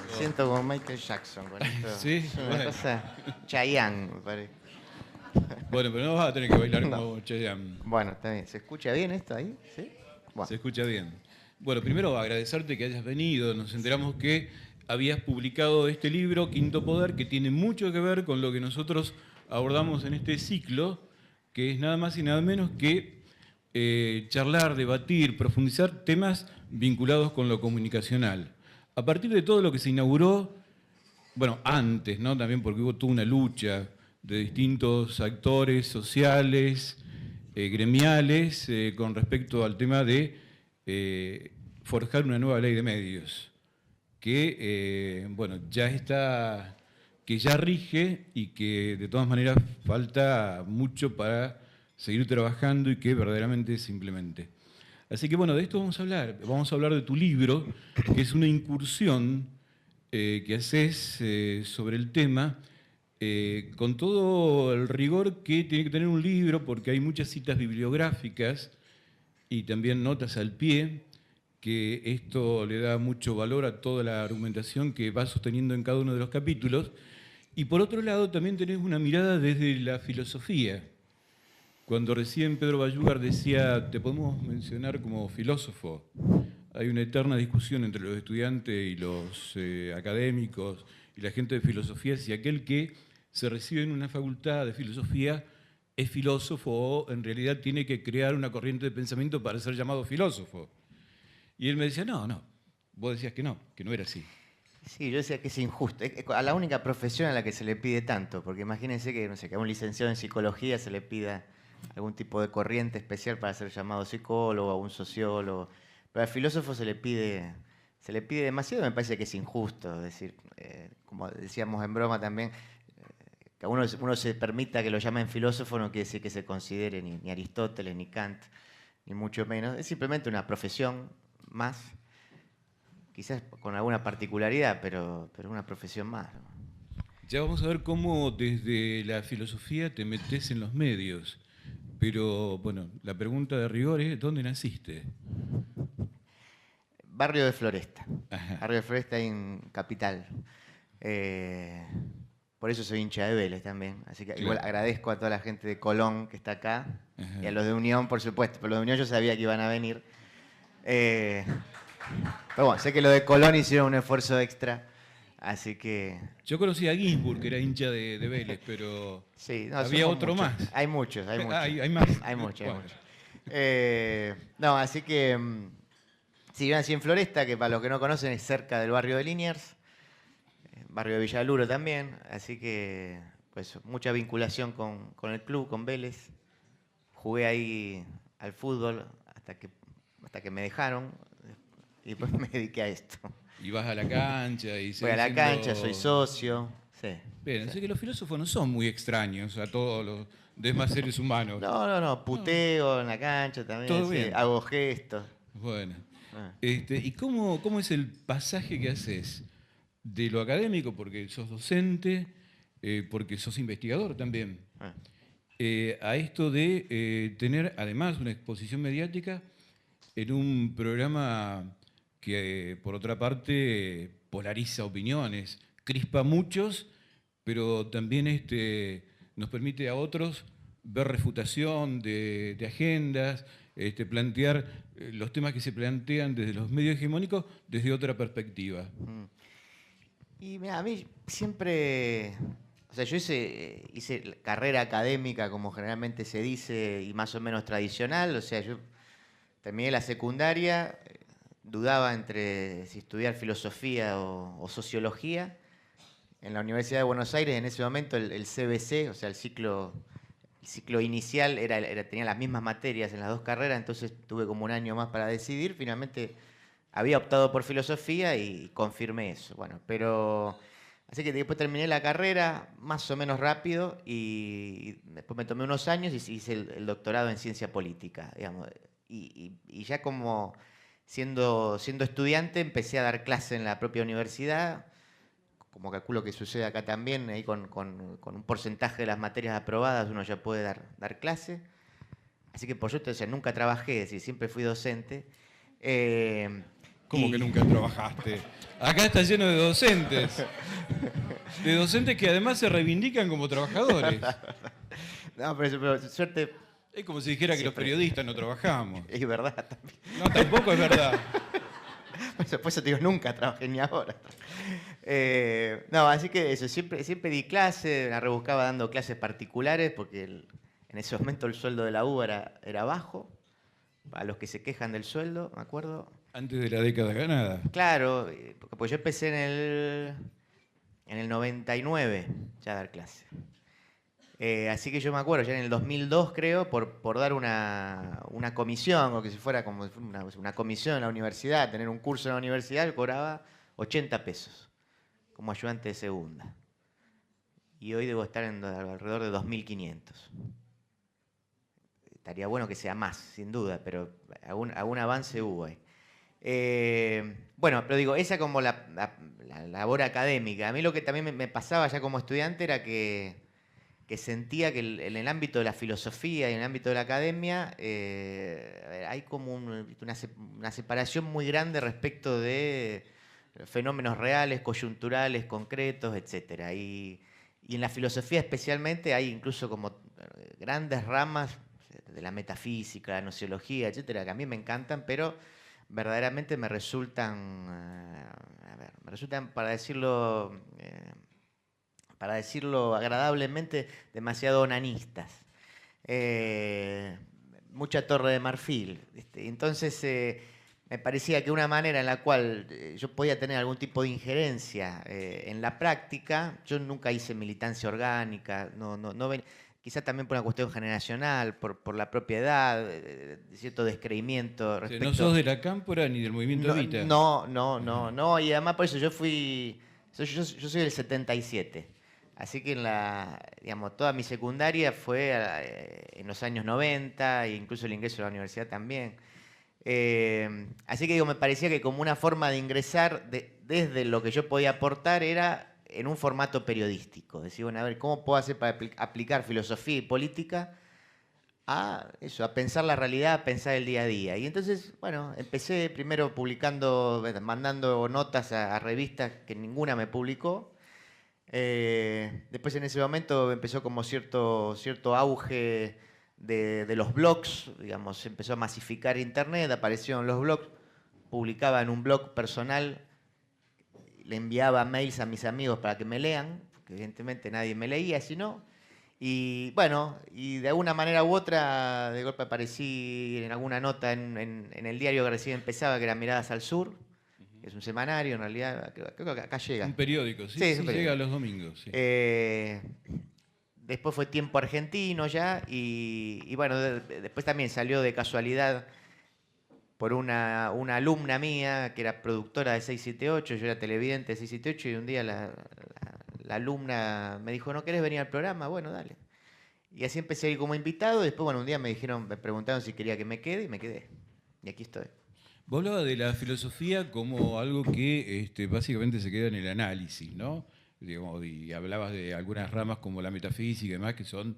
Siento como Michael Jackson con esto. Sí, Es una bueno. cosa. Chayanne, me parece. Bueno, pero no vas a tener que bailar No. como Chayanne. Bueno, está bien. ¿Se escucha bien esto ahí? ¿Sí? Bueno. Se escucha bien. Bueno, primero agradecerte que hayas venido. Nos enteramos que habías publicado este libro, Quinto Poder, que tiene mucho que ver con lo que nosotros abordamos en este ciclo, que es nada más y nada menos que charlar, debatir, profundizar temas vinculados con lo comunicacional. A partir de todo lo que se inauguró, bueno, antes, ¿no? También porque hubo toda una lucha de distintos actores sociales, gremiales, con respecto al tema de forjar una nueva ley de medios, que, bueno, ya está, que ya rige y que de todas maneras falta mucho para seguir trabajando y que verdaderamente se implemente. Así que bueno, de esto vamos a hablar de tu libro, que es una incursión que haces sobre el tema, con todo el rigor que tiene que tener un libro, porque hay muchas citas bibliográficas y también notas al pie, que esto le da mucho valor a toda la argumentación que vas sosteniendo en cada uno de los capítulos. Y por otro lado, también tenés una mirada desde la filosofía. Cuando recién Pedro Bayúgar decía, te podemos mencionar como filósofo, hay una eterna discusión entre los estudiantes y los académicos y la gente de filosofía si aquel que se recibe en una facultad de filosofía es filósofo o en realidad tiene que crear una corriente de pensamiento para ser llamado filósofo. Y él me decía, no, vos decías que no era así. Sí, yo decía que es injusto. Es a la única profesión a la que se le pide tanto, porque imagínense que, no sé, que a un licenciado en psicología se le pida algún tipo de corriente especial para ser llamado psicólogo, a un sociólogo. Pero al filósofo se le pide demasiado, me parece que es injusto. Es decir, como decíamos en broma también, que uno se permita que lo llamen filósofo no quiere decir que se considere ni Aristóteles, ni Kant, ni mucho menos. Es simplemente una profesión más, quizás con alguna particularidad, pero una profesión más, ¿no? Ya vamos a ver cómo desde la filosofía te metes en los medios. Pero bueno, la pregunta de rigor es, ¿dónde naciste? Barrio de Floresta. Ajá, Barrio de Floresta ahí en Capital. Eh, por eso soy hincha de Vélez también. Así que igual claro. agradezco a toda la gente de Colón que está acá. Y a Ajá. los de Unión, por supuesto. Pero los de Unión yo sabía que iban a venir. Eh, pero bueno, sé que los de Colón hicieron un esfuerzo extra. Así que Yo conocí a Ginsburg, que era hincha de Vélez, pero sí, no, había somos otro muchos. más. Hay muchos, hay muchos. Hay más. Hay muchos, hay Bueno, muchos. No, así que sí, yo nací en Floresta, que para los que no conocen es cerca del barrio de Liniers, barrio de Villaluro también, así que pues mucha vinculación con el club, con Vélez. Jugué ahí al fútbol hasta que me dejaron y después me dediqué a esto. y vas a la cancha y Voy a seguís la cancha, soy siendo... socio. Sí, Bien, sí. así que los filósofos no son muy extraños a todos los demás seres humanos. No, No, puteo en la cancha también, todo sí, bien. hago gestos. Bueno. Ah, ¿Y cómo es el pasaje que haces de lo académico, porque sos docente, porque sos investigador también, ah. a esto de tener además una exposición mediática en un programa que, por otra parte, polariza opiniones, crispa a muchos, pero también nos permite a otros ver refutación de agendas, plantear los temas que se plantean desde los medios hegemónicos desde otra perspectiva. Mm. Y mira, a mí siempre, o sea, yo hice carrera académica como generalmente se dice y más o menos tradicional, o sea, yo terminé la secundaria, dudaba entre si estudiar filosofía o sociología. En la Universidad de Buenos Aires en ese momento el CBC, o sea, el ciclo inicial tenía las mismas materias en las dos carreras, entonces tuve como un año más para decidir. Finalmente había optado por filosofía y confirmé eso. Bueno, pero así que después terminé la carrera más o menos rápido y después me tomé unos años y hice el doctorado en ciencia política, digamos. Y ya como siendo estudiante empecé a dar clase en la propia universidad, como calculo que sucede acá también, ahí con un porcentaje de las materias aprobadas uno ya puede dar clase. Así que por suerte, o sea, nunca trabajé, es decir, siempre fui docente. ¿Cómo que nunca trabajaste? Acá está lleno de docentes. De docentes que además se reivindican como trabajadores. No, pero suerte... Es como si dijera que los periodistas no trabajamos. Es verdad también. No, tampoco es verdad. Por eso te digo, nunca trabajé ni ahora. No, así que eso, siempre di clase, la rebuscaba dando clases particulares, porque en ese momento el sueldo de la U era bajo, a los que se quejan del sueldo, me acuerdo. Antes de la década ganada. Claro, pues yo empecé en el 99 ya a dar clase. Así que yo me acuerdo, ya en el 2002 creo, por dar una comisión, o que si fuera como una comisión en la universidad, tener un curso en la universidad, yo cobraba 80 pesos como ayudante de segunda. Y hoy debo estar alrededor de 2.500. Estaría bueno que sea más, sin duda, pero algún avance hubo ahí. Bueno, pero digo, esa como la labor académica. A mí lo que también me pasaba ya como estudiante era que sentía que en el ámbito de la filosofía y en el ámbito de la academia hay como una separación muy grande respecto de fenómenos reales, coyunturales, concretos, etc. Y en la filosofía especialmente hay incluso como grandes ramas de la metafísica, la nociología, etcétera, que a mí me encantan, pero verdaderamente me resultan, para decirlo agradablemente, demasiado onanistas. Mucha torre de marfil. Entonces, me parecía que una manera en la cual yo podía tener algún tipo de injerencia en la práctica, yo nunca hice militancia orgánica, quizás también por una cuestión generacional, por la propiedad, cierto descreimiento respecto... No sos de la Cámpora ni del movimiento Evita. No, y además por eso yo soy del 77. Así que toda mi secundaria fue en los años 90, e incluso el ingreso a la universidad también. Así que me parecía que como una forma de ingresar desde lo que yo podía aportar era en un formato periodístico. Decir, bueno, a ver, ¿cómo puedo hacer para aplicar filosofía y política a pensar la realidad, a pensar el día a día? Y entonces, bueno, empecé primero mandando notas a revistas que ninguna me publicó. Después en ese momento empezó como cierto auge de los blogs, digamos, se empezó a masificar internet, aparecieron los blogs, publicaba en un blog personal, le enviaba mails a mis amigos para que me lean, porque evidentemente nadie me leía, sino, y bueno, y de alguna manera u otra, de golpe aparecí en alguna nota en el diario que recién empezaba, que era Miradas al Sur, que es un semanario, en realidad, creo que acá llega. Un periódico, sí, llega los domingos. Sí. Después fue Tiempo Argentino ya, y bueno, después también salió de casualidad por una alumna mía que era productora de 678, yo era televidente de 678, y un día la alumna me dijo, ¿no querés venir al programa? Bueno, dale. Y así empecé a ir como invitado, y después, bueno, un día me preguntaron si quería que me quede, y me quedé. Y aquí estoy. Vos hablabas de la filosofía como algo que básicamente se queda en el análisis, ¿no? Digamos, y hablabas de algunas ramas como la metafísica y demás que son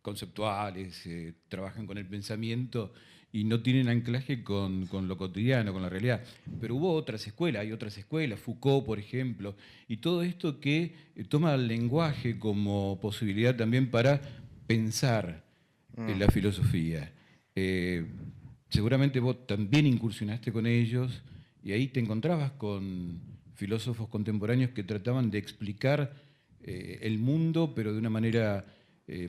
conceptuales, trabajan con el pensamiento y no tienen anclaje con lo cotidiano, con la realidad. Pero hubo otras escuelas, hay otras escuelas, Foucault, por ejemplo, y todo esto que toma el lenguaje como posibilidad también para pensar en la filosofía. Seguramente vos también incursionaste con ellos y ahí te encontrabas con filósofos contemporáneos que trataban de explicar el mundo, pero de una manera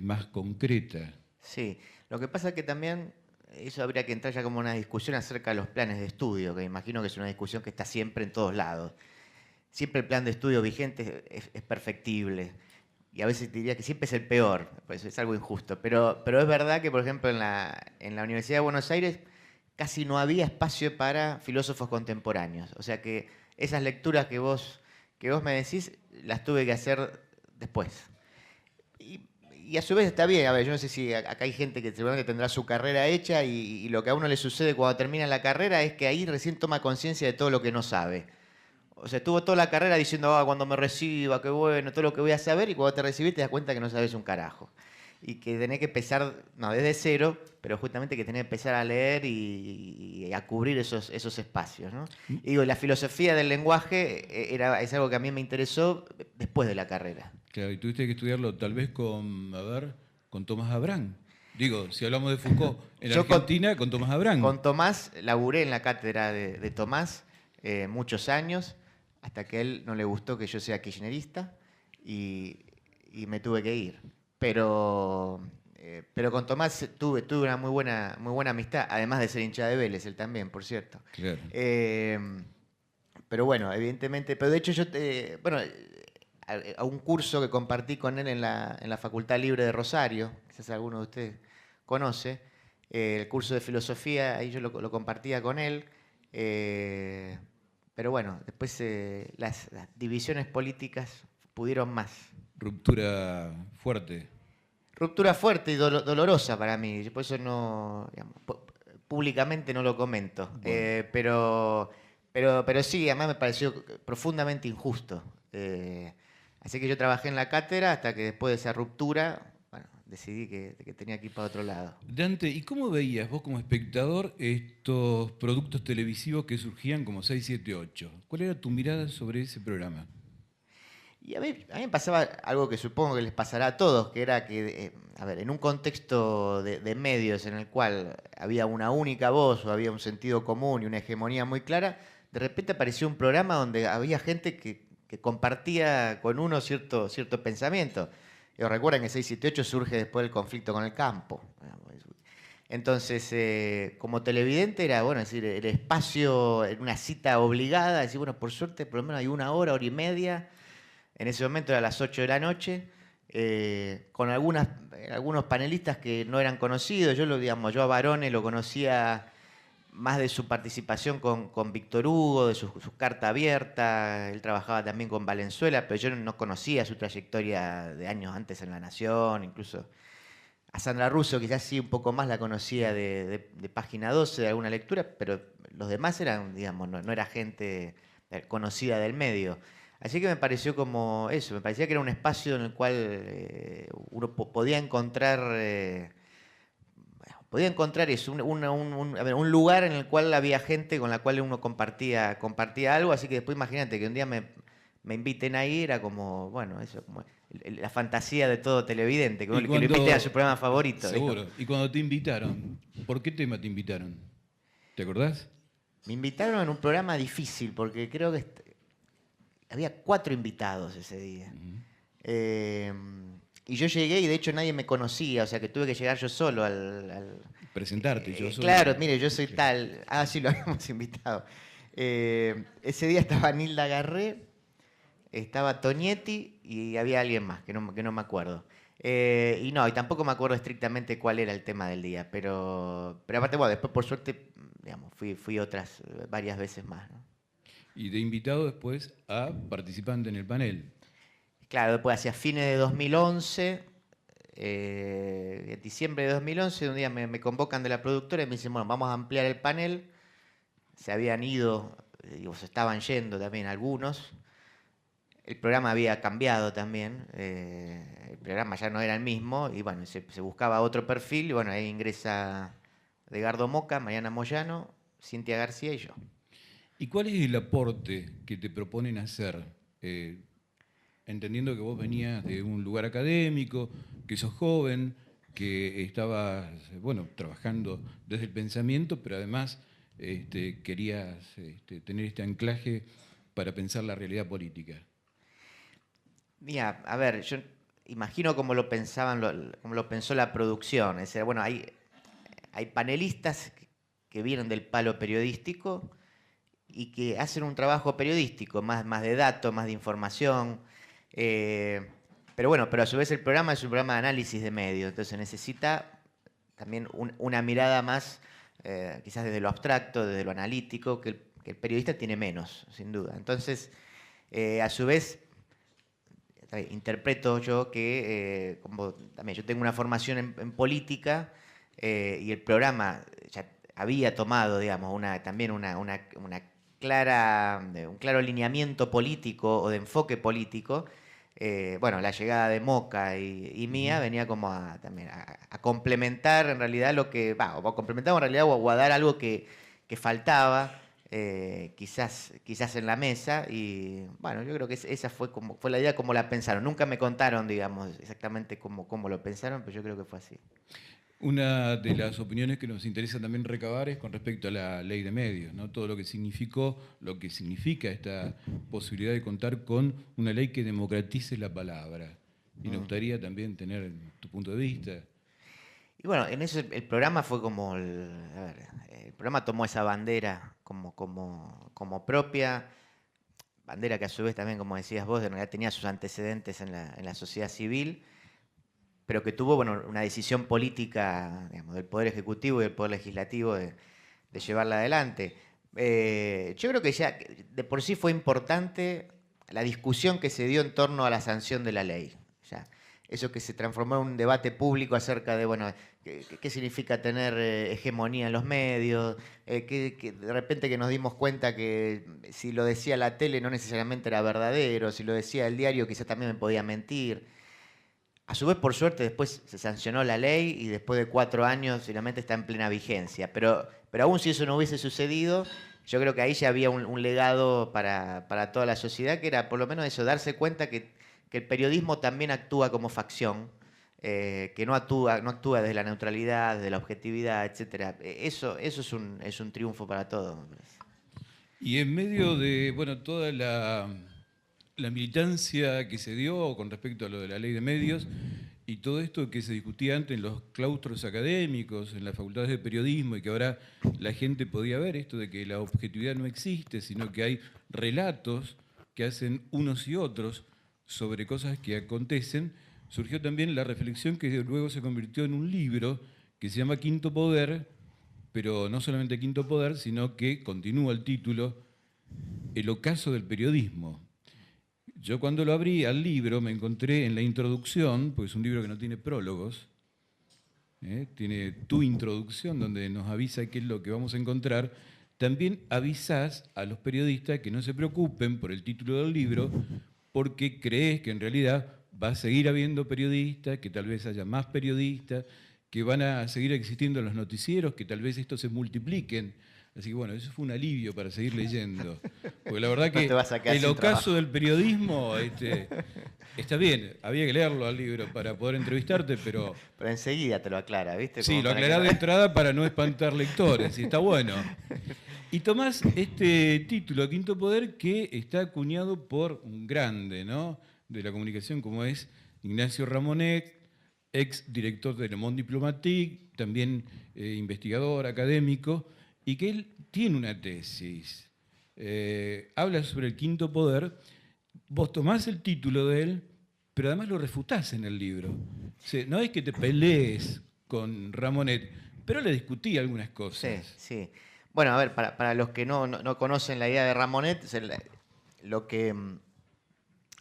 más concreta. Sí, lo que pasa es que también eso habría que entrar ya como una discusión acerca de los planes de estudio, que imagino que es una discusión que está siempre en todos lados. Siempre el plan de estudio vigente es perfectible. Y a veces diría que siempre es el peor, pues es algo injusto. Pero es verdad que, por ejemplo, en la Universidad de Buenos Aires casi no había espacio para filósofos contemporáneos. O sea que esas lecturas que vos me decís las tuve que hacer después. Y y a su vez está bien, a ver, yo no sé si acá hay gente que seguramente tendrá su carrera hecha y lo que a uno le sucede cuando termina la carrera es que ahí recién toma conciencia de todo lo que no sabe. O sea, estuvo toda la carrera diciendo, cuando me reciba, qué bueno, todo lo que voy a saber, y cuando te recibís te das cuenta que no sabes un carajo. Y que tenés que empezar, no desde cero, pero justamente que tenés que empezar a leer y a cubrir esos espacios, ¿no? Y digo, la filosofía del lenguaje es algo que a mí me interesó después de la carrera. Claro, y tuviste que estudiarlo tal vez con, a ver, con Tomás Abrán. Digo, si hablamos de Foucault en Yo Argentina, con Tomás Abrán. con Tomás laburé en la cátedra de Tomás muchos años, hasta que a él no le gustó que yo sea kirchnerista y me tuve que ir. Pero con Tomás tuve una muy buena amistad, además de ser hincha de Vélez, él también, por cierto. Claro. Pero bueno, evidentemente, pero de hecho yo, bueno, a un curso que compartí con él en la Facultad Libre de Rosario, quizás alguno de ustedes conoce, el curso de filosofía, ahí yo lo compartía con él, pero bueno, después las divisiones políticas pudieron más. Ruptura fuerte. Ruptura fuerte y dolorosa para mí, por eso no, digamos, públicamente no lo comento. Bueno. Pero sí, además me pareció profundamente injusto. Así que yo trabajé en la cátedra hasta que después de esa ruptura, bueno, decidí que tenía que ir para otro lado. Dante, ¿y cómo veías vos como espectador estos productos televisivos que surgían como 678? ¿Cuál era tu mirada sobre ese programa? Y a mí me pasaba algo que supongo que les pasará a todos, que era que, a ver, en un contexto de medios en el cual había una única voz o había un sentido común y una hegemonía muy clara, de repente apareció un programa donde había gente que compartía con uno cierto pensamiento. Recuerden que 678 surge después del conflicto con el campo. Entonces, como televidente era, bueno, es decir, el espacio, en una cita obligada, decir, bueno, por suerte por lo menos hay una hora y media. En ese momento era las 8 de la noche, con algunos panelistas que no eran conocidos. Digamos, yo a Barone lo conocía más de su participación con Víctor Hugo, de su carta abierta. Él trabajaba también con Valenzuela, pero yo no conocía su trayectoria de años antes en La Nación. Incluso a Sandra Russo quizás sí un poco más la conocía de Página 12, de alguna lectura, pero los demás eran, digamos, no era gente conocida del medio. Así que me pareció como eso, me parecía que era un espacio en el cual uno podía encontrar eso, a ver, un lugar en el cual había gente con la cual uno compartía algo, así que después imagínate que un día me inviten ahí, era como, bueno, eso, como la fantasía de todo televidente, que lo invite a su programa favorito. Seguro. ¿Y cuando te invitaron? ¿Por qué tema te invitaron? ¿Te acordás? Me invitaron en un programa difícil, porque creo que había 4 invitados ese día. Y yo llegué y de hecho nadie me conocía, o sea que tuve que llegar yo solo Presentarte, yo soy. Claro, mire, yo soy tal. Sí, lo habíamos invitado. Ese día estaba Nilda Garré, estaba Tonietti y había alguien más, que no me acuerdo. Y tampoco me acuerdo estrictamente cuál era el tema del día, pero aparte, bueno, después por suerte, digamos, fui otras varias veces más, ¿no? Y de invitado después a participante en el panel. Claro, después hacia fines de 2011, en diciembre de 2011, un día me convocan de la productora y me dicen, bueno, vamos a ampliar el panel. Se habían ido, digo, se estaban yendo también algunos. El programa había cambiado también, el programa ya no era el mismo y bueno, se buscaba otro perfil y bueno, ahí ingresa Edgardo Moca, Mariana Moyano, Cintia García y yo. ¿Y cuál es el aporte que te proponen hacer? Entendiendo que vos venías de un lugar académico, que sos joven, que estabas, bueno, trabajando desde el pensamiento, pero además querías tener este anclaje para pensar la realidad política. Mira, a ver, yo imagino cómo lo pensó la producción. Es decir, bueno, hay panelistas que vienen del palo periodístico y que hacen un trabajo periodístico, más de datos, más de información. Pero bueno, pero a su vez el programa es un programa de análisis de medios, entonces necesita también una mirada más, quizás desde lo abstracto, desde lo analítico, que el periodista tiene menos, sin duda. Entonces, a su vez, interpreto yo que, como también yo tengo una formación en política, y el programa ya había tomado, digamos, también una clara, un claro lineamiento político o de enfoque político. Bueno, la llegada de Moca y mía venía como también a complementar en realidad o a complementar en realidad o a dar algo que faltaba, quizás en la mesa. Y bueno, yo creo que esa fue la idea como la pensaron. Nunca me contaron, digamos, exactamente cómo lo pensaron, pero yo creo que fue así. Una de las opiniones que nos interesa también recabar es con respecto a la ley de medios, ¿no? Todo lo que significa esta posibilidad de contar con una ley que democratice la palabra. Y nos gustaría también tener tu punto de vista. Y bueno, en eso el programa fue como, el programa tomó esa bandera como propia, bandera que a su vez también, como decías vos, en realidad tenía sus antecedentes en la sociedad civil, pero que tuvo, bueno, una decisión política, digamos, del Poder Ejecutivo y del Poder Legislativo de llevarla adelante. Yo creo que ya de por sí fue importante la discusión que se dio en torno a la sanción de la ley. Ya, eso que se transformó en un debate público acerca de, bueno, qué significa tener hegemonía en los medios, que de repente que nos dimos cuenta que si lo decía la tele no necesariamente era verdadero, si lo decía el diario quizá también me podía mentir. A su vez, por suerte, después se sancionó la ley y después de 4 años finalmente está en plena vigencia. Pero aún si eso no hubiese sucedido, yo creo que ahí ya había un legado para toda la sociedad, que era por lo menos eso, darse cuenta que el periodismo también actúa como facción, que no actúa desde la neutralidad, desde la objetividad, etc. Eso es un triunfo para todos. Y en medio de, bueno, toda la militancia que se dio con respecto a lo de la ley de medios y todo esto que se discutía antes en los claustros académicos, en las facultades de periodismo, y que ahora la gente podía ver esto de que la objetividad no existe, sino que hay relatos que hacen unos y otros sobre cosas que acontecen, surgió también la reflexión que luego se convirtió en un libro que se llama Quinto Poder, pero no solamente Quinto Poder, sino que continúa el título, El ocaso del periodismo. Yo cuando lo abrí al libro me encontré en la introducción, pues es un libro que no tiene prólogos, tiene tu introducción donde nos avisa qué es lo que vamos a encontrar. También avisás a los periodistas que no se preocupen por el título del libro, porque crees que en realidad va a seguir habiendo periodistas, que tal vez haya más periodistas, que van a seguir existiendo los noticieros, que tal vez estos se multipliquen. Así que bueno, eso fue un alivio para seguir leyendo. Porque la verdad que el ocaso del periodismo está bien, había que leerlo al libro para poder entrevistarte, pero... Pero enseguida te lo aclara, ¿viste? Sí, lo aclarás de entrada para no espantar lectores, y está bueno. Y tomás este título, Quinto Poder, que está acuñado por un grande, ¿no?, de la comunicación, como es Ignacio Ramonet, ex director de Le Monde Diplomatique, también investigador, académico, y que él tiene una tesis. Habla sobre el Quinto Poder. Vos tomás el título de él, pero además lo refutás en el libro. O sea, no es que te pelees con Ramonet, pero le discutí algunas cosas. Sí, sí. Bueno, a ver, para los que no conocen la idea de Ramonet, lo que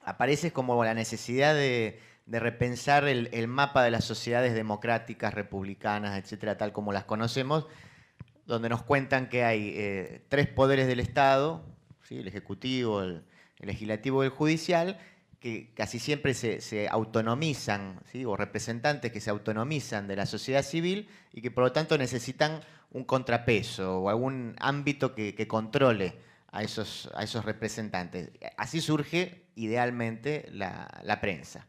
aparece es como la necesidad de repensar el mapa de las sociedades democráticas, republicanas, etcétera, tal como las conocemos, donde nos cuentan que hay 3 poderes del Estado, ¿sí?, el Ejecutivo, el Legislativo y el Judicial, que casi siempre se autonomizan, ¿sí?, o representantes que se autonomizan de la sociedad civil y que por lo tanto necesitan un contrapeso o algún ámbito que controle a esos representantes. Así surge idealmente la prensa,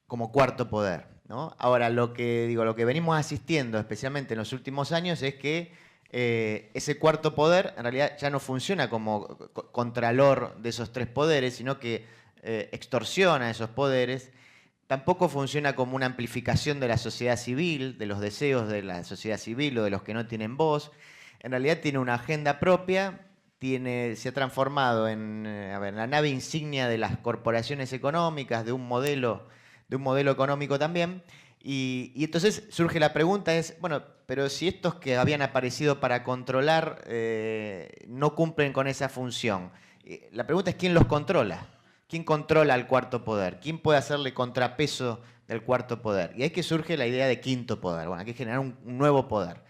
como cuarto poder, ¿no? Ahora, lo que venimos asistiendo, especialmente en los últimos años, es que ese cuarto poder en realidad ya no funciona como contralor de esos 3 poderes, sino que extorsiona esos poderes. Tampoco funciona como una amplificación de la sociedad civil, de los deseos de la sociedad civil o de los que no tienen voz. En realidad tiene una agenda propia, se ha transformado en la nave insignia de las corporaciones económicas, de un modelo económico también. Y entonces surge la pregunta, bueno, pero si estos que habían aparecido para controlar no cumplen con esa función, la pregunta es ¿quién los controla? ¿Quién controla al cuarto poder? ¿Quién puede hacerle contrapeso del cuarto poder? Y ahí que surge la idea de quinto poder. Bueno, hay que generar un nuevo poder.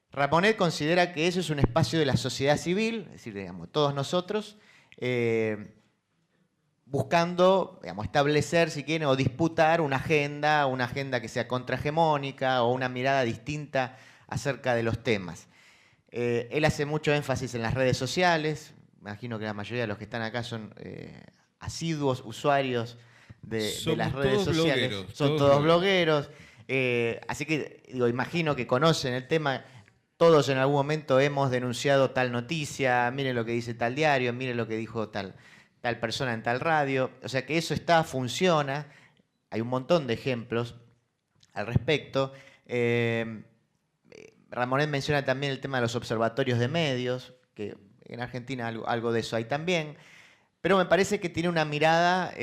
Ramonet considera que eso es un espacio de la sociedad civil, es decir, digamos, todos nosotros, buscando, digamos, establecer, si quieren, o disputar una agenda que sea contrahegemónica o una mirada distinta acerca de los temas. Él hace mucho énfasis en las redes sociales. Me imagino que la mayoría de los que están acá son asiduos usuarios de las redes sociales. Son todos blogueros. Así que, digo, imagino que conocen el tema. Todos en algún momento hemos denunciado tal noticia, miren lo que dice tal diario, miren lo que dijo tal persona en tal radio. O sea que eso funciona. Hay un montón de ejemplos al respecto. Ramonet menciona también el tema de los observatorios de medios, que en Argentina algo de eso hay también. Pero me parece que tiene una mirada,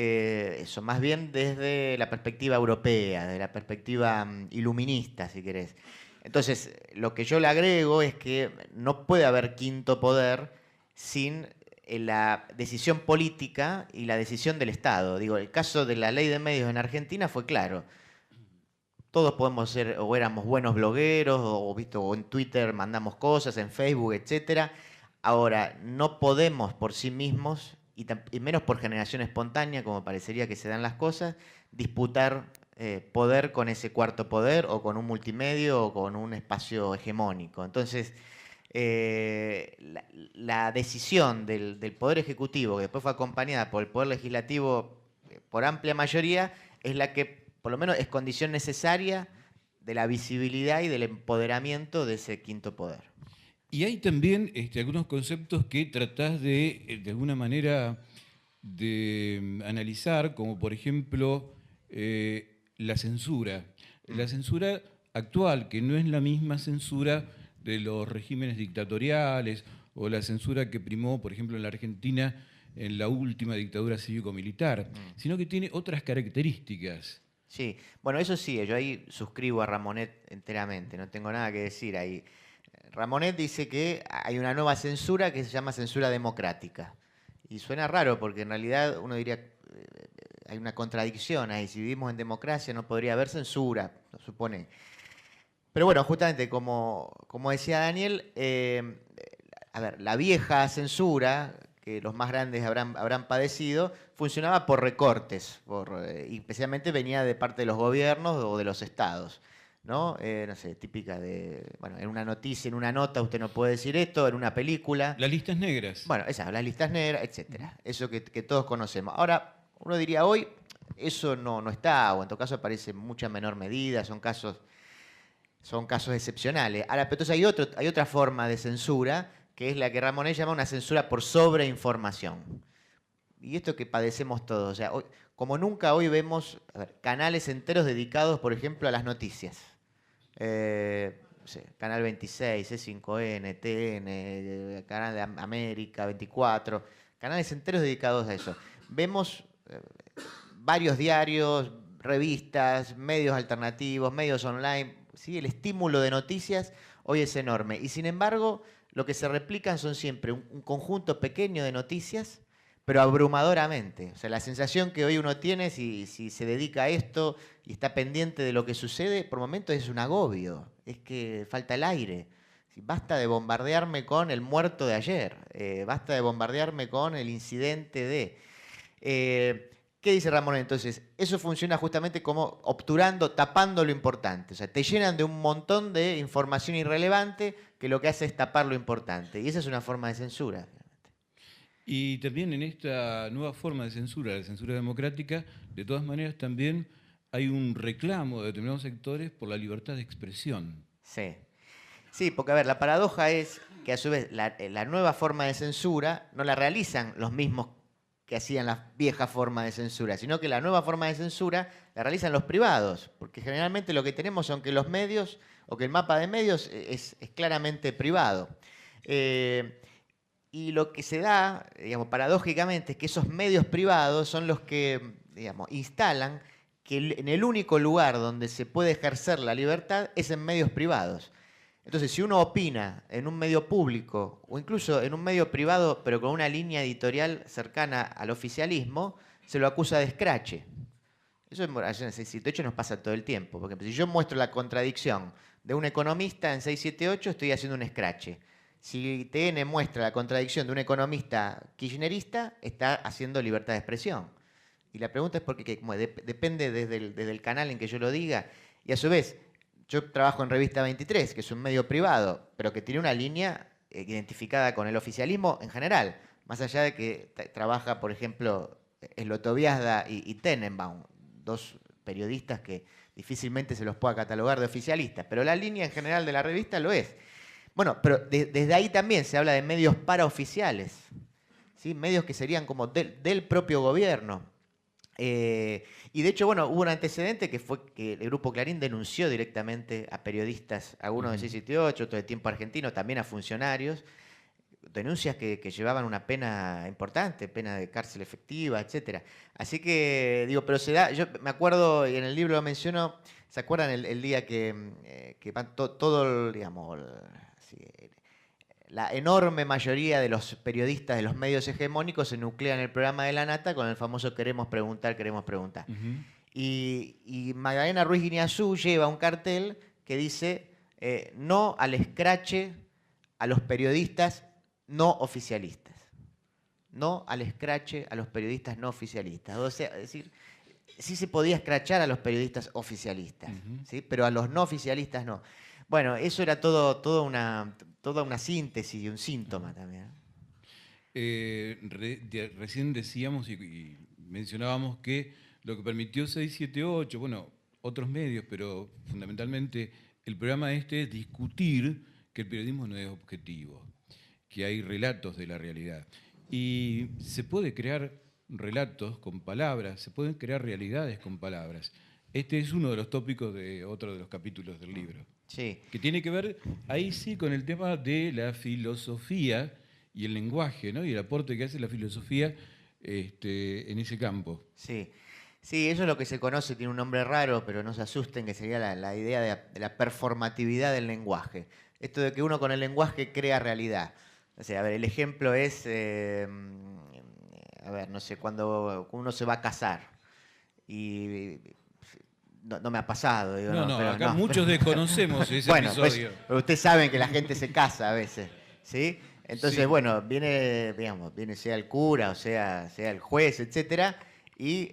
más bien desde la perspectiva europea, de la perspectiva iluminista, si querés. Entonces, lo que yo le agrego es que no puede haber quinto poder sin la decisión política y la decisión del Estado. Digo, el caso de la ley de medios en Argentina fue claro. Todos podemos ser, o éramos buenos blogueros, o en Twitter mandamos cosas, en Facebook, etc. Ahora, no podemos por sí mismos, y menos por generación espontánea, como parecería que se dan las cosas, disputar poder con ese cuarto poder, o con un multimedio, o con un espacio hegemónico. Entonces, la decisión del Poder Ejecutivo, que después fue acompañada por el Poder Legislativo por amplia mayoría, es la que por lo menos es condición necesaria de la visibilidad y del empoderamiento de ese quinto poder. Y hay también algunos conceptos que tratás de alguna manera, de analizar, como por ejemplo la censura. La censura actual, que no es la misma censura de los regímenes dictatoriales o la censura que primó, por ejemplo, en la Argentina en la última dictadura cívico-militar, sino que tiene otras características. Sí, bueno, eso sí, yo ahí suscribo a Ramonet enteramente, no tengo nada que decir ahí. Ramonet dice que hay una nueva censura que se llama censura democrática. Y suena raro porque en realidad uno diría, hay una contradicción ahí. Si vivimos en democracia no podría haber censura, lo supone. Pero bueno, justamente como decía Daniel, a ver, la vieja censura, que los más grandes habrán padecido, funcionaba por recortes, y especialmente venía de parte de los gobiernos o de los estados, ¿no? No sé, típica de, bueno, en una noticia, en una nota usted no puede decir esto, en una película. Las listas negras. Bueno, las listas negras, etcétera. Eso que todos conocemos. Ahora, uno diría hoy, eso no está, o en todo caso aparece en mucha menor medida, son casos excepcionales. Ahora, pero entonces hay otra forma de censura, que es la que Ramonet llama una censura por sobreinformación. Y esto que padecemos todos. O sea, hoy, como nunca hoy vemos canales enteros dedicados, por ejemplo, a las noticias. No sé, Canal 26, C5N, TN, Canal de América, 24, canales enteros dedicados a eso. Vemos varios diarios, revistas, medios alternativos, medios online. ¿Sí? El estímulo de noticias hoy es enorme. Y sin embargo, lo que se replican son siempre un conjunto pequeño de noticias, pero abrumadoramente. O sea, la sensación que hoy uno tiene, si se dedica a esto y está pendiente de lo que sucede, por momentos es un agobio. Es que falta el aire. Basta de bombardearme con el muerto de ayer. Basta de bombardearme con el incidente de... ¿Qué dice Ramón entonces? Eso funciona justamente como obturando, tapando lo importante. O sea, te llenan de un montón de información irrelevante que lo que hace es tapar lo importante. Y esa es una forma de censura. Y también en esta nueva forma de censura, la censura democrática, de todas maneras también hay un reclamo de determinados sectores por la libertad de expresión. Sí. Sí, porque a ver, la paradoja es que a su vez la nueva forma de censura no la realizan los mismos que hacían la vieja forma de censura, sino que la nueva forma de censura la realizan los privados, porque generalmente lo que tenemos son que los medios, o que el mapa de medios es claramente privado. Y lo que se da, digamos, paradójicamente, es que esos medios privados son los que, digamos, instalan que en el único lugar donde se puede ejercer la libertad es en medios privados. Entonces, si uno opina en un medio público o incluso en un medio privado, pero con una línea editorial cercana al oficialismo, se lo acusa de escrache. Eso en 678 nos pasa todo el tiempo. Porque si yo muestro la contradicción de un economista en 678, estoy haciendo un escrache. Si TN muestra la contradicción de un economista kirchnerista, está haciendo libertad de expresión. Y la pregunta es porque depende desde el canal en que yo lo diga. Y a su vez, yo trabajo en Revista 23, que es un medio privado, pero que tiene una línea identificada con el oficialismo en general. Más allá de que trabaja, por ejemplo, Slotoviazda y Tenenbaum, dos periodistas que difícilmente se los pueda catalogar de oficialistas, pero la línea en general de la revista lo es. Bueno, pero desde ahí también se habla de medios paraoficiales, ¿sí? Medios que serían como del propio gobierno. Y de hecho, bueno, hubo un antecedente que fue que el Grupo Clarín denunció directamente a periodistas, algunos de 678, otros de Tiempo Argentino, también a funcionarios, denuncias que llevaban una pena importante, pena de cárcel efectiva, etcétera. Así que, digo, pero se da, yo me acuerdo, y en el libro lo menciono, ¿se acuerdan el día que van todo, digamos, la enorme mayoría de los periodistas de los medios hegemónicos se nuclean en el programa de La Nata con el famoso queremos preguntar, queremos preguntar? Y Magdalena Ruiz Guiñazú lleva un cartel que dice no al escrache a los periodistas no oficialistas. No al escrache a los periodistas no oficialistas. O sea, es decir, sí se podía escrachar a los periodistas oficialistas, ¿sí? Pero a los no oficialistas no. Bueno, eso era toda una síntesis y un síntoma también. Recién decíamos y mencionábamos que lo que permitió 678, bueno, otros medios, pero fundamentalmente el programa este es discutir que el periodismo no es objetivo, que hay relatos de la realidad. Y se puede crear relatos con palabras, se pueden crear realidades con palabras. Este es uno de los tópicos de otro de los capítulos del libro. Sí. Que tiene que ver, ahí sí, con el tema de la filosofía y el lenguaje, ¿no? Y el aporte que hace la filosofía en ese campo. Sí. Sí, eso es lo que se conoce, tiene un nombre raro, pero no se asusten, que sería la idea de la performatividad del lenguaje. Esto de que uno con el lenguaje crea realidad. O sea, a ver, el ejemplo es, a ver, no sé, cuando uno se va a casar y no me ha pasado. Digo, No, pero acá muchos desconocemos ese bueno, episodio. Pues, pero ustedes saben que la gente se casa a veces, ¿sí? Entonces, Sí. bueno, viene sea el cura, o sea el juez, etcétera, y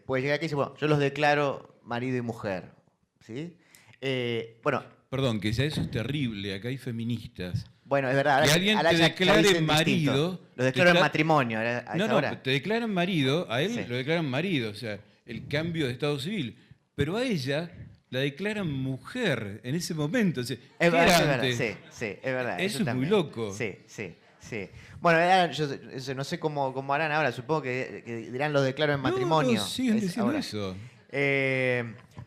puede llegar aquí y decir, bueno, yo los declaro marido y mujer, ¿sí? Bueno. Perdón, que ya eso es terrible, acá hay feministas. Bueno, es verdad. Que alguien te declare marido. Lo declaro en matrimonio. No, te declaran marido, a él Sí. lo declaran marido, o sea, el cambio de estado civil. Pero a ella la declaran mujer en ese momento. O sea, Es ¿qué era verdad, antes? sí, es verdad. Eso es muy también. loco. Sí. Bueno, yo no sé cómo harán ahora, supongo que dirán lo declaro en matrimonio. No, siguen diciendo ahora. eso.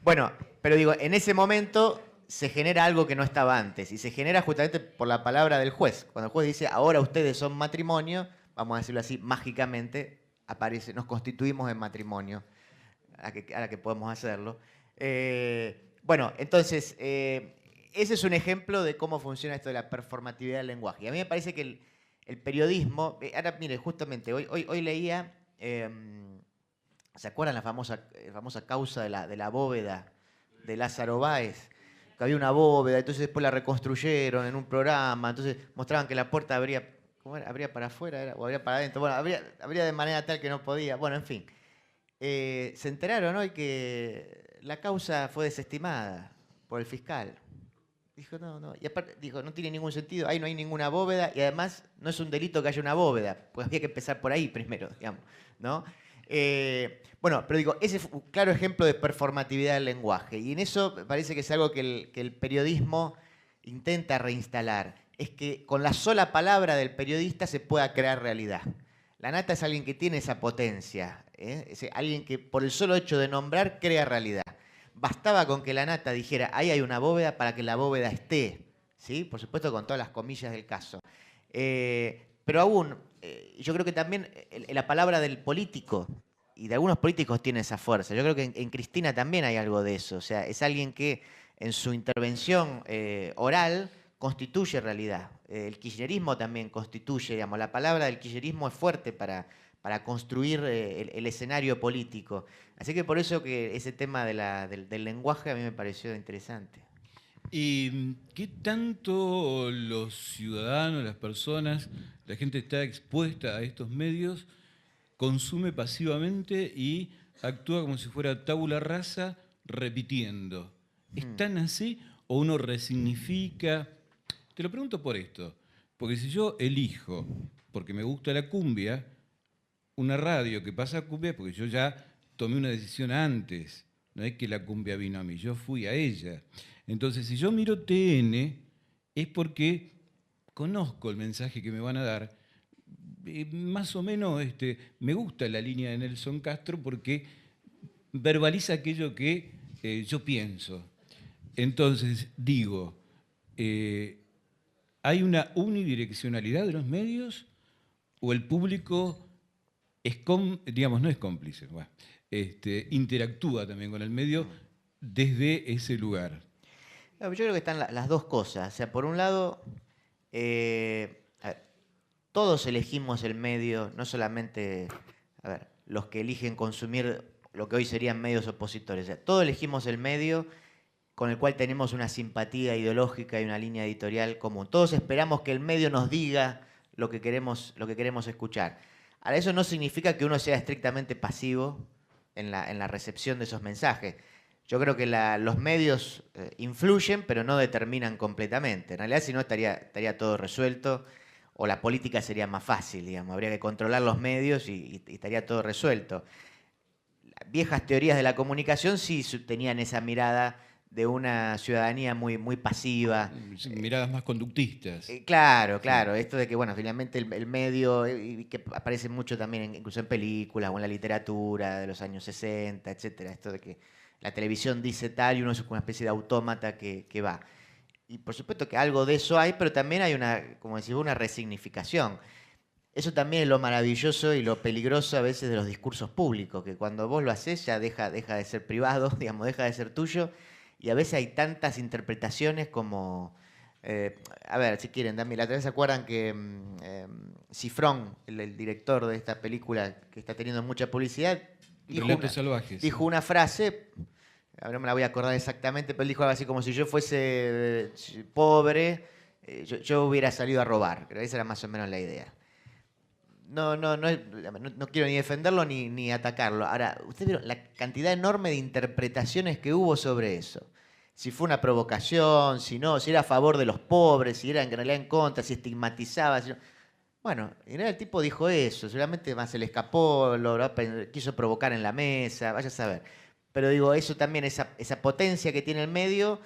Bueno, pero digo, en ese momento se genera algo que no estaba antes, y se genera justamente por la palabra del juez. Cuando el juez dice, ahora ustedes son matrimonio, vamos a decirlo así, mágicamente aparece, nos constituimos en matrimonio, ahora que podemos hacerlo. Bueno, entonces, ese es un ejemplo de cómo funciona esto de la performatividad del lenguaje. Y a mí me parece que el periodismo, ahora mire, justamente hoy leía, ¿se acuerdan la famosa causa de la bóveda de Lázaro Báez? Que había una bóveda, entonces después la reconstruyeron en un programa, entonces mostraban que la puerta abría, ¿cómo era? ¿Abría para afuera o abría para adentro? Bueno, abría de manera tal que no podía. Bueno, en fin. Se enteraron hoy que la causa fue desestimada por el fiscal. Dijo, no. Y aparte, dijo, no tiene ningún sentido, ahí no hay ninguna bóveda y además no es un delito que haya una bóveda, pues había que empezar por ahí primero, digamos, ¿no? Bueno, pero digo, ese es un claro ejemplo de performatividad del lenguaje. Y en eso me parece que es algo que el periodismo intenta reinstalar. Es que con la sola palabra del periodista se pueda crear realidad. La Nata es alguien que tiene esa potencia, ¿eh? Es alguien que por el solo hecho de nombrar crea realidad. Bastaba con que la Nata dijera, ahí hay una bóveda para que la bóveda esté, ¿sí? Por supuesto con todas las comillas del caso. Pero aún, yo creo que también la palabra del político, y de algunos políticos tiene esa fuerza. Yo creo que en Cristina también hay algo de eso. O sea, es alguien que en su intervención oral constituye realidad. El kirchnerismo también constituye, digamos, la palabra del kirchnerismo es fuerte para construir el escenario político. Así que por eso que ese tema del lenguaje a mí me pareció interesante. ¿Y qué tanto los ciudadanos, las personas, la gente está expuesta a estos medios, consume pasivamente y actúa como si fuera tabula rasa repitiendo? ¿Es tan así o uno resignifica? Te lo pregunto por esto, porque si yo elijo, porque me gusta la cumbia, una radio que pasa cumbia, porque yo ya tomé una decisión antes, no es que la cumbia vino a mí, yo fui a ella. Entonces, si yo miro TN, es porque conozco el mensaje que me van a dar. Más o menos me gusta la línea de Nelson Castro porque verbaliza aquello que yo pienso. Entonces, digo, ¿hay una unidireccionalidad de los medios o el público digamos, no es cómplice, bueno, interactúa también con el medio desde ese lugar? Yo creo que están las dos cosas. O sea, por un lado, a ver, todos elegimos el medio, no solamente los que eligen consumir lo que hoy serían medios opositores. O sea, todos elegimos el medio con el cual tenemos una simpatía ideológica y una línea editorial común. Todos esperamos que el medio nos diga lo que queremos escuchar. Ahora, eso no significa que uno sea estrictamente pasivo en la recepción de esos mensajes. Yo creo que los medios influyen, pero no determinan completamente. En realidad, si no, estaría todo resuelto, o la política sería más fácil, digamos. Habría que controlar los medios y estaría todo resuelto. Las viejas teorías de la comunicación sí tenían esa mirada de una ciudadanía muy, muy pasiva. Miradas más conductistas. Claro, claro. Esto de que, bueno, finalmente el medio, y que aparece mucho también, incluso en películas o en la literatura de los años 60, etcétera. Esto de que la televisión dice tal y uno es una especie de autómata que va. Y por supuesto que algo de eso hay, pero también hay como decís, una resignificación. Eso también es lo maravilloso y lo peligroso a veces de los discursos públicos, que cuando vos lo haces ya deja de ser privado, digamos, deja de ser tuyo, y a veces hay tantas interpretaciones como... a ver, si quieren, la otra vez se acuerdan que Cifrón, el director de esta película que está teniendo mucha publicidad, Relatos salvajes. dijo una frase, ahora no me la voy a acordar exactamente, pero él dijo algo así como: si yo fuese pobre, yo hubiera salido a robar. Pero esa era más o menos la idea. No quiero ni defenderlo ni atacarlo. Ahora, ustedes vieron la cantidad enorme de interpretaciones que hubo sobre eso. Si fue una provocación, si no, si era a favor de los pobres, si era en realidad en contra, si estigmatizaba. Bueno, en realidad el tipo dijo eso, seguramente más se le escapó, quiso provocar en la mesa, vaya a saber. Pero digo, eso también, esa potencia que tiene el medio,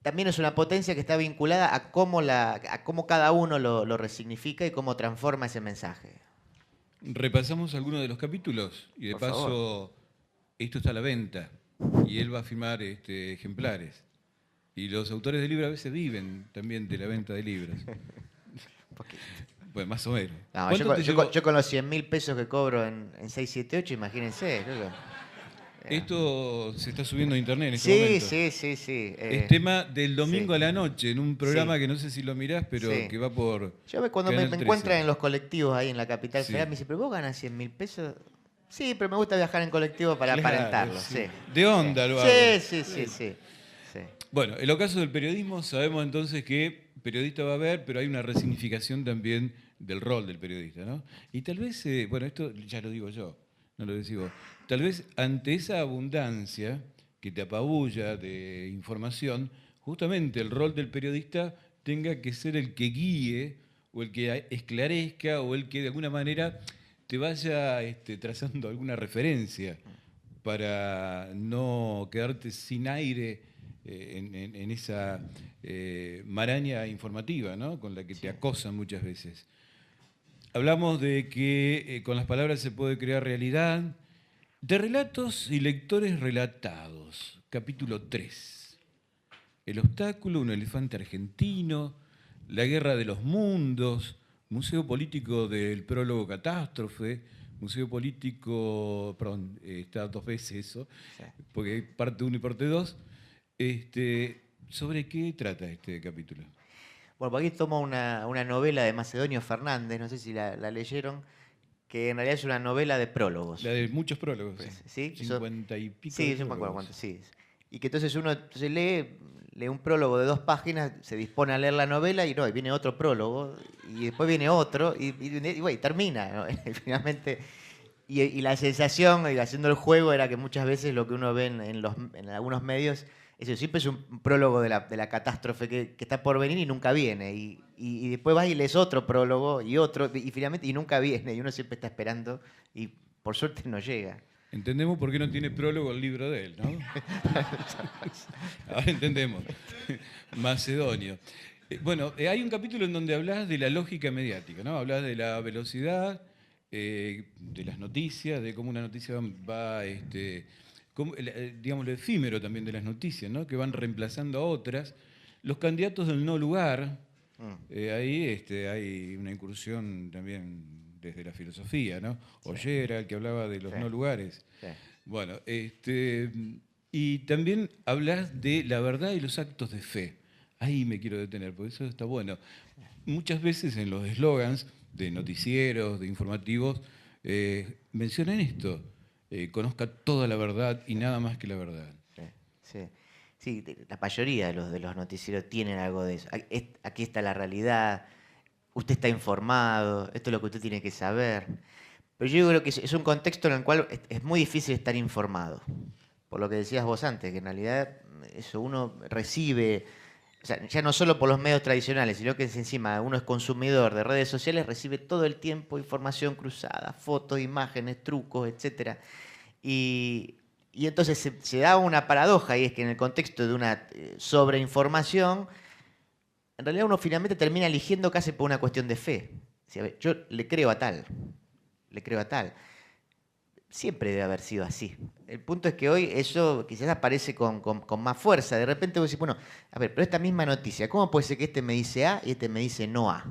también es una potencia que está vinculada a cómo cada uno lo resignifica y cómo transforma ese mensaje. Repasamos algunos de los capítulos y de Por paso, favor. esto está a la venta y él va a firmar ejemplares. Y los autores de libros a veces viven también de la venta de libros. Bueno, más o menos. No, yo con los 100.000 pesos que cobro en 678, imagínense. Esto se está subiendo a internet en este momento. Sí. Es tema del domingo a la noche, en un programa que no sé si lo mirás, pero que va por... Cuando me encuentran en los colectivos ahí en la capital federal, me dicen: ¿pero vos ganas 100.000 pesos? Sí, pero me gusta viajar en colectivo para aparentarlo. Sí. De onda lo hago. Sí. Bueno, en el caso del periodismo sabemos entonces que periodista va a haber, pero hay una resignificación también del rol del periodista, ¿no? Y tal vez, bueno, esto ya lo digo yo, no lo decís vos, tal vez ante esa abundancia que te apabulla de información, justamente el rol del periodista tenga que ser el que guíe o el que esclarezca o el que de alguna manera te vaya trazando alguna referencia para no quedarte sin aire en esa maraña informativa, ¿no?, con la que te acosan muchas veces. Hablamos de que con las palabras se puede crear realidad. De relatos y lectores relatados, capítulo 3. El obstáculo, un elefante argentino, la guerra de los mundos, museo político del prólogo Catástrofe, museo político, perdón, está dos veces eso, porque hay parte 1 y parte 2. ¿Sobre qué trata este capítulo? Bueno, por aquí tomo una novela de Macedonio Fernández, no sé si la leyeron, que en realidad es una novela de La prólogos. de muchos prólogos, sí. Pues, ¿sí? 50 y pico de Sí, yo me acuerdo cuánto, prólogos. sí. Y que entonces uno entonces lee un prólogo de 2 páginas, se dispone a leer la novela y no, y viene otro prólogo, y después viene otro, y termina, ¿no? Y finalmente. Y la sensación, y haciendo el juego, era que muchas veces lo que uno ve en algunos medios, eso siempre es un prólogo de la catástrofe que está por venir y nunca viene. Y después vas y lees otro prólogo y otro, y finalmente y nunca viene. Y uno siempre está esperando y por suerte no llega. Entendemos por qué no tiene prólogo el libro de él, ¿no? Ahora entendemos. Macedonio. Bueno, hay un capítulo en donde hablas de la lógica mediática, ¿no? Hablas de la velocidad, de las noticias, de cómo una noticia va, digamos, lo efímero también de las noticias, ¿no? Que van reemplazando a otras. Los candidatos del no lugar, Mm, ahí hay una incursión también desde la filosofía, ¿no? sí, Ollera, el que hablaba de los sí, no lugares. sí. Bueno, y también hablas de la verdad y los actos de fe. Ahí me quiero detener, porque eso está bueno. Muchas veces en los eslogans de noticieros, de informativos, mencionan esto: conozca toda la verdad y nada más que la verdad. Sí, sí. Sí, la mayoría de los noticieros tienen algo de eso. Aquí está la realidad, usted está informado, esto es lo que usted tiene que saber. Pero yo creo que es un contexto en el cual es muy difícil estar informado. Por lo que decías vos antes, que en realidad eso uno recibe, o sea, ya no solo por los medios tradicionales, sino que encima uno es consumidor de redes sociales, recibe todo el tiempo información cruzada, fotos, imágenes, trucos, etcétera. Y entonces se da una paradoja, y es que en el contexto de una sobreinformación, en realidad uno finalmente termina eligiendo casi por una cuestión de fe. O sea, yo le creo a tal, le creo a tal. Siempre debe haber sido así. El punto es que hoy eso quizás aparece con más fuerza. De repente vos decís, bueno, a ver, pero esta misma noticia, ¿cómo puede ser que este me dice A y este me dice no A?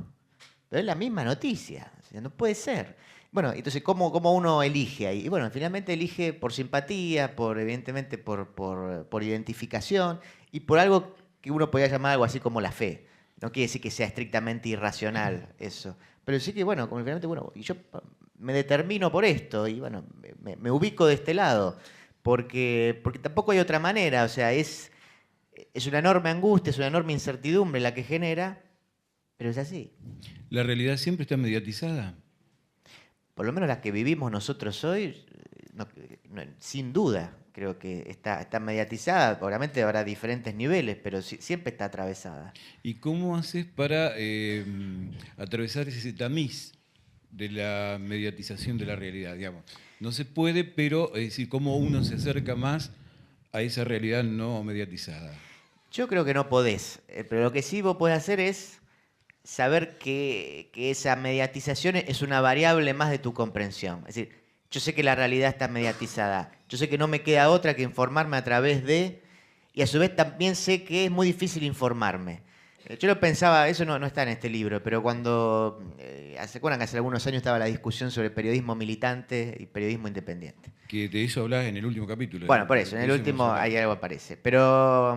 Pero es la misma noticia, o sea, no puede ser. Bueno, entonces, ¿cómo uno elige ahí? Y bueno, finalmente elige por simpatía, evidentemente por identificación y por algo que uno podría llamar algo así como la fe. No quiere decir que sea estrictamente irracional eso. Pero sí que, bueno, como finalmente, bueno, y yo me determino por esto y bueno, me ubico de este lado. Porque tampoco hay otra manera, o sea, es una enorme angustia, es una enorme incertidumbre la que genera, pero es así. ¿La realidad siempre está mediatizada? Por lo menos la que vivimos nosotros hoy, sin duda, creo que está mediatizada. Obviamente habrá diferentes niveles, pero siempre está atravesada. ¿Y cómo haces para atravesar ese tamiz de la mediatización de la realidad, digamos? No se puede, pero es decir, ¿cómo uno se acerca más a esa realidad no mediatizada? Yo creo que no podés, pero lo que sí vos podés hacer es saber que esa mediatización es una variable más de tu comprensión. Es decir, yo sé que la realidad está mediatizada, yo sé que no me queda otra que informarme a través de, y a su vez también sé que es muy difícil informarme. Yo lo pensaba, eso no está en este libro, pero cuando, ¿se acuerdan que hace algunos años estaba la discusión sobre periodismo militante y periodismo independiente? Que de eso hablas en el último capítulo. Bueno, por eso, en De el eso hemos último hablado. hay algo aparece. Pero,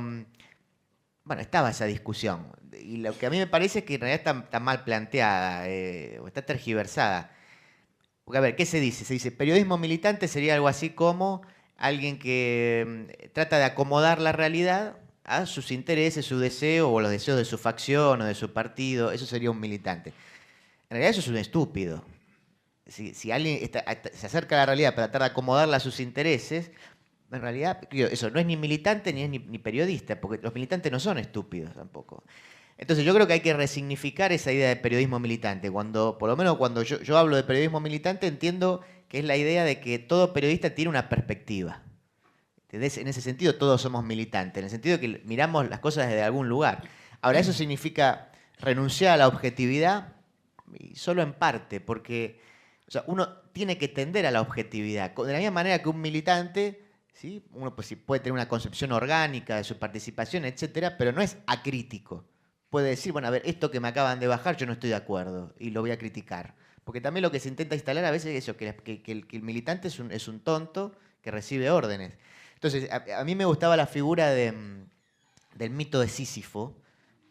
bueno, estaba esa discusión. Y lo que a mí me parece es que en realidad está mal planteada, o está tergiversada. Porque, a ver, ¿qué se dice? Se dice, periodismo militante sería algo así como alguien que trata de acomodar la realidad a sus intereses, su deseo o los deseos de su facción o de su partido. Eso sería un militante. En realidad eso es un estúpido. Si alguien se acerca a la realidad para tratar de acomodarla a sus intereses, en realidad eso no es ni militante ni es ni periodista, porque los militantes no son estúpidos tampoco. Entonces yo creo que hay que resignificar esa idea de periodismo militante. Por lo menos cuando yo hablo de periodismo militante, entiendo que es la idea de que todo periodista tiene una perspectiva. ¿Entendés? En ese sentido todos somos militantes, en el sentido de que miramos las cosas desde algún lugar. Ahora, eso significa renunciar a la objetividad y solo en parte, porque o sea, uno tiene que tender a la objetividad. De la misma manera que un militante, ¿sí? Uno pues, sí puede tener una concepción orgánica de su participación, etcétera, pero no es acrítico. Puede decir, bueno, a ver, esto que me acaban de bajar yo no estoy de acuerdo y lo voy a criticar. Porque también lo que se intenta instalar a veces es eso, que el militante es un tonto que recibe órdenes. Entonces, a mí me gustaba la figura del mito de Sísifo.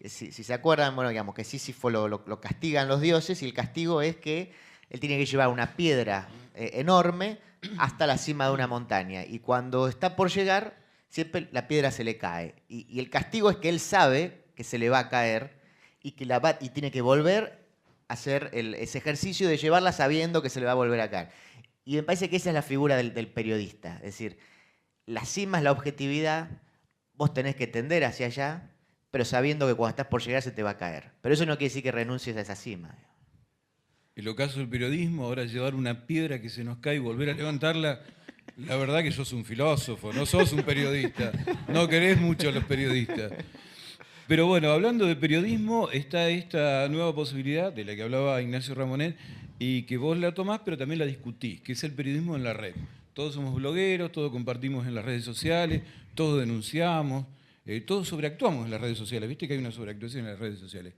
Si se acuerdan, bueno, digamos que Sísifo lo castigan los dioses y el castigo es que él tiene que llevar una piedra enorme hasta la cima de una montaña. Y cuando está por llegar, siempre la piedra se le cae. Y el castigo es que él sabe que se le va a caer y tiene que volver a hacer ese ejercicio de llevarla sabiendo que se le va a volver a caer. Y me parece que esa es la figura del periodista. Es decir, la cima es la objetividad, vos tenés que tender hacia allá, pero sabiendo que cuando estás por llegar se te va a caer. Pero eso no quiere decir que renuncies a esa cima. El ocaso del periodismo, ahora llevar una piedra que se nos cae y volver a levantarla, la verdad que sos un filósofo, no sos un periodista. No querés mucho a los periodistas. Pero bueno, hablando de periodismo, está esta nueva posibilidad de la que hablaba Ignacio Ramonet y que vos la tomás, pero también la discutís, que es el periodismo en la red. Todos somos blogueros, todos compartimos en las redes sociales, todos denunciamos, todos sobreactuamos en las redes sociales. Viste que hay una sobreactuación en las redes sociales.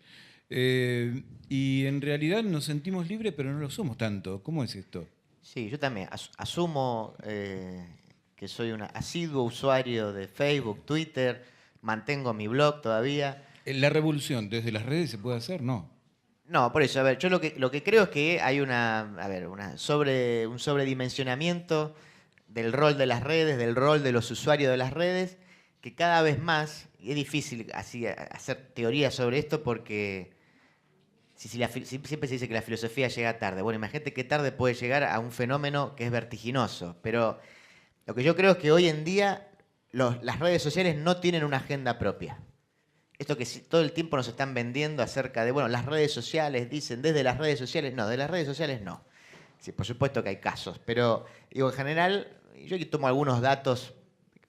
Y en realidad nos sentimos libres, pero no lo somos tanto. ¿Cómo es esto? Sí, yo también asumo que soy un asiduo usuario de Facebook, Twitter, mantengo mi blog todavía. ¿La revolución desde las redes se puede hacer? No. No, por eso, a ver, yo lo que creo es que hay un sobredimensionamiento del rol de las redes, del rol de los usuarios de las redes, que cada vez más, y es difícil así hacer teoría sobre esto porque siempre se dice que la filosofía llega tarde. Bueno, imagínate qué tarde puede llegar a un fenómeno que es vertiginoso, pero lo que yo creo es que hoy en día las redes sociales no tienen una agenda propia. Esto que todo el tiempo nos están vendiendo acerca de, bueno, las redes sociales, dicen desde las redes sociales, no, de las redes sociales no. Sí, por supuesto que hay casos, pero digo, en general, yo aquí tomo algunos datos,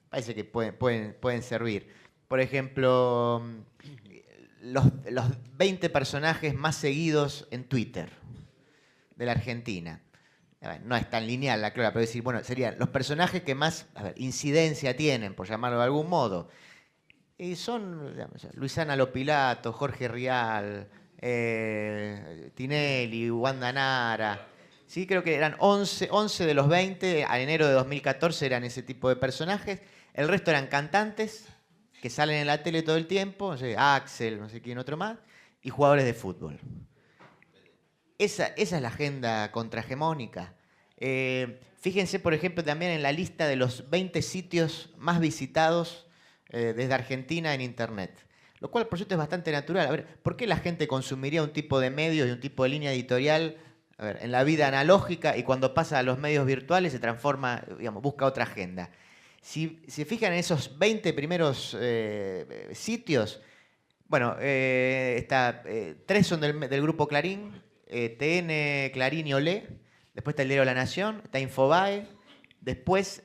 parece que pueden servir. Por ejemplo, los 20 personajes más seguidos en Twitter de la Argentina. No es tan lineal la clave, pero decir, bueno, serían los personajes que más incidencia tienen, por llamarlo de algún modo. Y son, digamos, Luisana Lopilato, Jorge Rial, Tinelli, Wanda Nara. Sí, creo que eran 11 de los 20, a enero de 2014 eran ese tipo de personajes. El resto eran cantantes que salen en la tele todo el tiempo, no sé, Axel, no sé quién otro más, y jugadores de fútbol. Esa es la agenda contrahegemónica. Fíjense, por ejemplo, también en la lista de los 20 sitios más visitados desde Argentina en Internet. Lo cual, por cierto, es bastante natural. A ver, ¿por qué la gente consumiría un tipo de medios y un tipo de línea editorial en la vida analógica y cuando pasa a los medios virtuales se transforma, digamos, busca otra agenda? Si se fijan en esos 20 primeros sitios, bueno, 3 son del grupo Clarín, TN, Clarín y Olé. Después está el diario La Nación, está Infobae. Después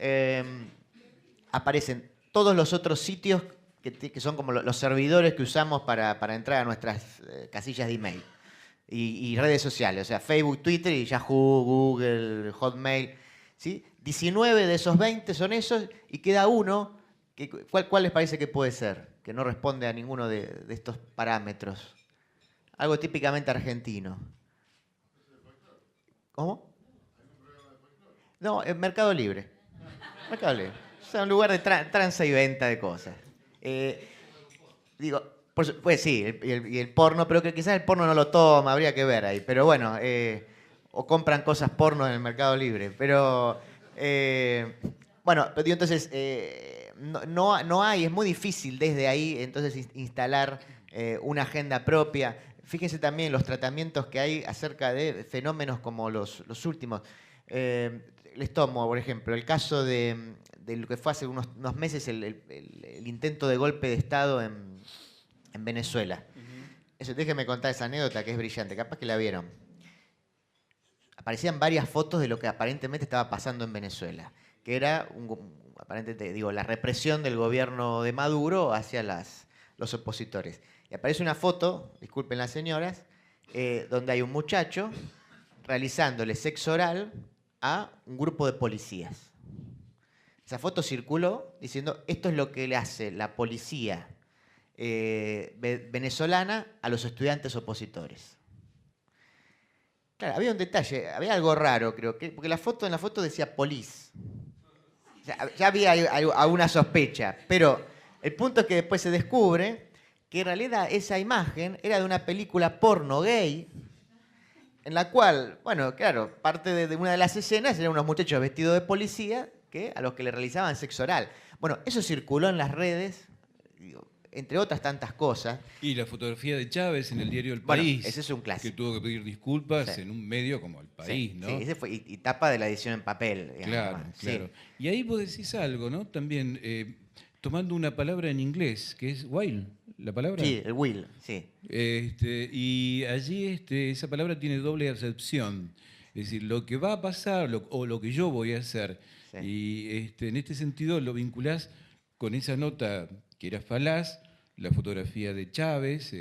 aparecen todos los otros sitios que son como los servidores que usamos para entrar a nuestras casillas de email y redes sociales, o sea, Facebook, Twitter y Yahoo, Google, Hotmail. ¿Sí? 19 de esos 20 son esos y queda uno. ¿Cuál les parece que puede ser? Que no responde a ninguno de estos parámetros. Algo típicamente argentino. ¿Cómo? No, en Mercado Libre. Mercado Libre. O sea, un lugar de tranza y venta de cosas. Digo, pues sí, y el porno, pero que quizás el porno no lo toma, habría que ver ahí. Pero bueno, o compran cosas porno en el Mercado Libre. Pero, bueno, pero digo, entonces, no hay, es muy difícil desde ahí entonces instalar una agenda propia. Fíjense también los tratamientos que hay acerca de fenómenos como los últimos. Les tomo, por ejemplo, el caso de lo que fue hace unos meses el intento de golpe de Estado en Venezuela. Eso, déjenme contar esa anécdota que es brillante, capaz que la vieron. Aparecían varias fotos de lo que aparentemente estaba pasando en Venezuela, que era, aparentemente, digo, la represión del gobierno de Maduro hacia los opositores. Y aparece una foto, disculpen las señoras, donde hay un muchacho realizándole sexo oral a un grupo de policías. Esa foto circuló diciendo, esto es lo que le hace la policía venezolana a los estudiantes opositores. Claro, había un detalle, había algo raro, creo, porque en la foto decía police. O sea, ya había alguna sospecha, pero El punto es que después se descubre que en realidad esa imagen era de una película porno gay, en la cual, bueno, claro, parte de una de las escenas eran unos muchachos vestidos de policía a los que le realizaban sexo oral. Bueno, eso circuló en las redes, digo, entre otras tantas cosas. Y la fotografía de Chávez en el diario El Bueno, País, ese es un clásico. que tuvo que pedir disculpas Sí. en un medio como El País, Sí, ¿no? sí, ese fue, y tapa de la edición en papel. Digamos, Claro, bueno, sí. claro. Y ahí vos decís algo, ¿no? También tomando una palabra en inglés, que es while, la palabra. Sí, el will, sí. Y allí esa palabra tiene doble acepción. Es decir, lo que va a pasar o lo que yo voy a hacer. Sí. Y en este sentido lo vinculás con esa nota que era falaz, la fotografía de Chávez,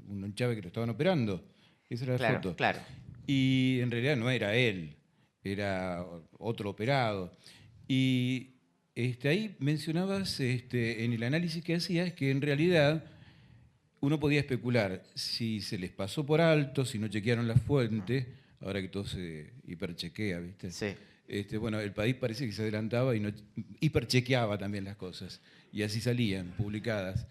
un Chávez que lo estaban operando. Esa era la Claro, foto. claro. Y en realidad no era él, era otro operado. Y ahí mencionabas en el análisis que hacías que en realidad uno podía especular si se les pasó por alto, si no chequearon la fuente, ahora que todo se hiperchequea, ¿viste? Sí. Bueno, El País parece que se adelantaba y no hiperchequeaba también las cosas, y así salían publicadas.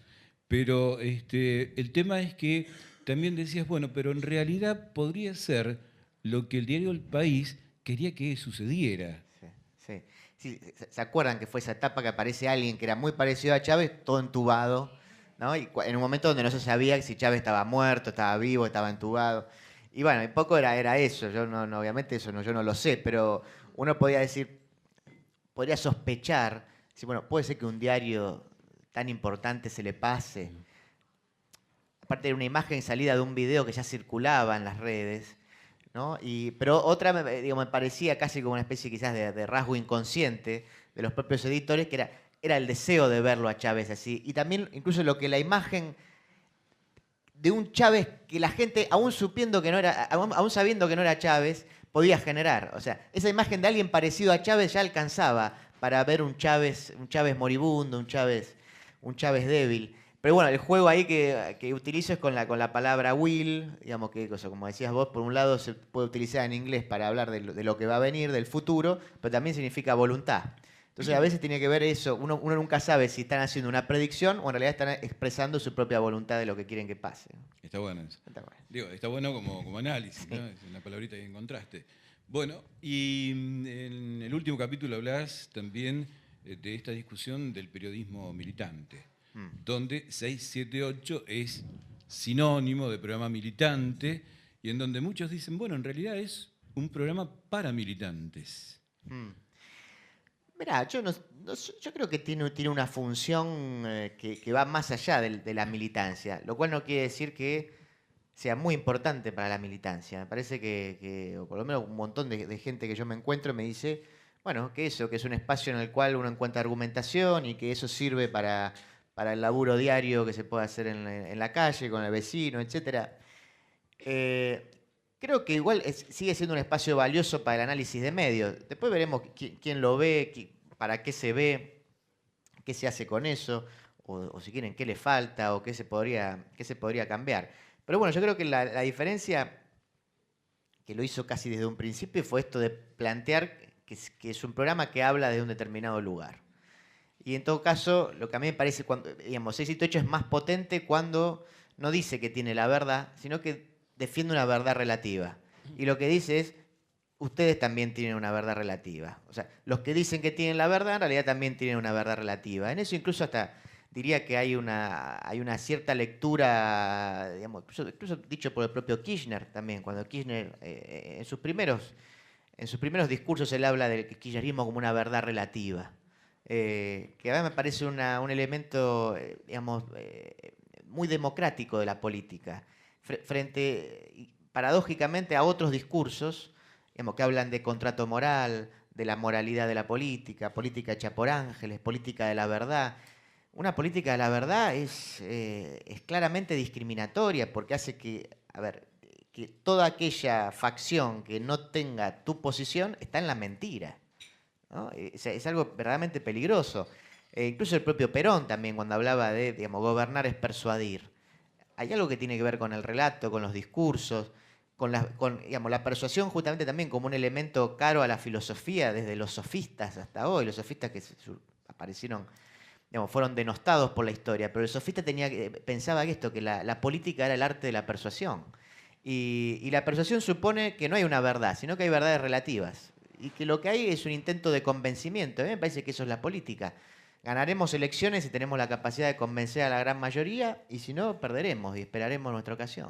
Pero el tema es que también decías, bueno, pero en realidad podría ser lo que el diario El País quería que sucediera. Sí, sí. Sí, ¿se acuerdan que fue esa etapa que aparece alguien que era muy parecido a Chávez, todo entubado, ¿no? Y en un momento donde no se sabía si Chávez estaba muerto, estaba vivo, estaba entubado. Y bueno, un poco era eso. Yo obviamente eso yo no lo sé, pero uno podía decir, podría sospechar, si bueno, puede ser que un diario tan importante se le pase. Aparte de una imagen salida de un video que ya circulaba en las redes, ¿no? Pero otra, me parecía casi como una especie quizás de rasgo inconsciente de los propios editores, que era el deseo de verlo a Chávez así. Y también incluso lo que la imagen de un Chávez que la gente, aún sabiendo que no era Chávez, podía generar. O sea, esa imagen de alguien parecido a Chávez ya alcanzaba para ver un Chávez moribundo, un Chávez débil. Pero bueno, el juego ahí que utilizo es con la palabra will, digamos que, como decías vos, por un lado se puede utilizar en inglés para hablar de lo que va a venir, del futuro, pero también significa voluntad. Entonces a veces tiene que ver eso, uno nunca sabe si están haciendo una predicción o en realidad están expresando su propia voluntad de lo que quieren que pase. Está bueno eso. Está bueno. Digo, está bueno como análisis, ¿no? Es una palabrita que encontraste. Bueno, y en el último capítulo hablás también de esta discusión del periodismo militante, donde 678 es sinónimo de programa militante y en donde muchos dicen, bueno, en realidad es un programa para militantes. Mirá, yo creo que tiene una función que va más allá de la militancia, lo cual no quiere decir que sea muy importante para la militancia. Me parece o por lo menos un montón de gente que yo me encuentro me dice, bueno, que es un espacio en el cual uno encuentra argumentación y que eso sirve para el laburo diario que se puede hacer en la calle, con el vecino, etc. Creo que igual sigue siendo un espacio valioso para el análisis de medios. Después veremos quién lo ve, para qué se ve, qué se hace con eso, o si quieren, qué le falta, o qué se podría cambiar. Pero bueno, yo creo que la diferencia que lo hizo casi desde un principio fue esto de plantear que es un programa que habla de un determinado lugar. Y en todo caso, lo que a mí me parece, digamos, 678 es más potente cuando no dice que tiene la verdad, sino que defiende una verdad relativa. Y lo que dice es, ustedes también tienen una verdad relativa. O sea, los que dicen que tienen la verdad, en realidad también tienen una verdad relativa. En eso incluso hasta diría que hay una cierta lectura, digamos, incluso dicho por el propio Kirchner también, cuando Kirchner en sus primeros discursos él habla del kirchnerismo como una verdad relativa. Que a mí me parece un elemento, digamos, muy democrático de la política, frente, paradójicamente, a otros discursos, digamos, que hablan de contrato moral, de la moralidad de la política hecha por ángeles, política de la verdad. Una política de la verdad es claramente discriminatoria porque hace que toda aquella facción que no tenga tu posición está en la mentira, ¿no? Es algo verdaderamente peligroso. Incluso el propio Perón también, cuando hablaba de, digamos, gobernar es persuadir. Hay algo que tiene que ver con el relato, con los discursos, digamos, la persuasión justamente también como un elemento caro a la filosofía, desde los sofistas hasta hoy, los sofistas que aparecieron digamos, fueron denostados por la historia, pero el sofista pensaba esto, que la política era el arte de la persuasión. Y la persuasión supone que no hay una verdad, sino que hay verdades relativas. Y que lo que hay es un intento de convencimiento. A mí me parece que eso es la política. Ganaremos elecciones si tenemos la capacidad de convencer a la gran mayoría, y si no, perderemos y esperaremos nuestra ocasión.